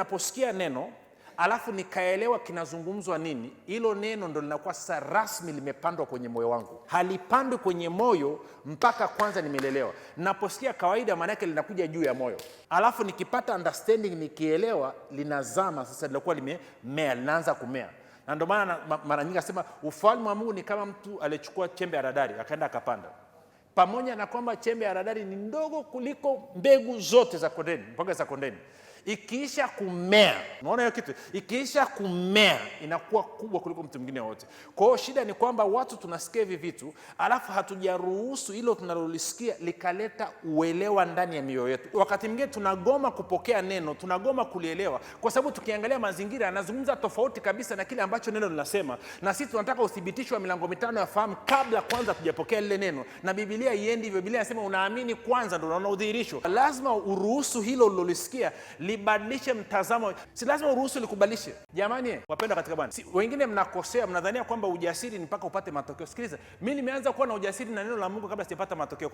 Naposikia neno alafu nikaelewa kinazungumzwa nini, hilo neno ndo linakuwa sasa rasmi limepandwa kwenye moyo wangu. Halipandwi kwenye moyo mpaka kwanza nimelelewa. Naposikia kawaida, maana yake linakuja juu ya moyo, alafu nikipata understanding, nikielewa, linazama sasa, linakuwa limemea, linaanza kumea. Na ndio maana mara nyingi nasema ufalme wa Mungu ni kama mtu alichukua chembe ya haradali akaenda akapanda. Pamoja na kwamba chembe ya haradali ni ndogo kuliko mbegu zote za kondeni, mboga za kondeni, ikiisha kumea, unaona hiyo kitu, ikiisha kumea inakuwa kubwa kuliko mtu mwingine wote. Kwa hiyo shida ni kwamba watu tunasikia hivi vitu, alafu hatujaruhusu hilo tunalolisikia likaleta uelewa ndani ya mioyo yetu. Wakati mwingine tunagoma kupokea neno, tunagoma kulielewa, kwa sababu tukiangalia mazingira yanazungumza tofauti kabisa na kile ambacho neno linasema, na sisi tunataka uthibitisho wa milango mitano ya fahamu kabla kwanza tujapokea lile neno. Na Biblia iendi hivyo. Biblia inasema unaamini kwanza ndio unaona udhihirisho. Lazima uruhusu hilo ulilolisikia libadilishe mtazamo. Si lazima uruhusu likubadilishe. Jamani wapendwa katika Bwana, wengine mnakosea, mnadhania kwamba ujasiri ni mpaka upate matokeo. Sikiliza, mimi nimeanza kuwa na ujasiri na neno la Mungu kabla sijapata matokeo.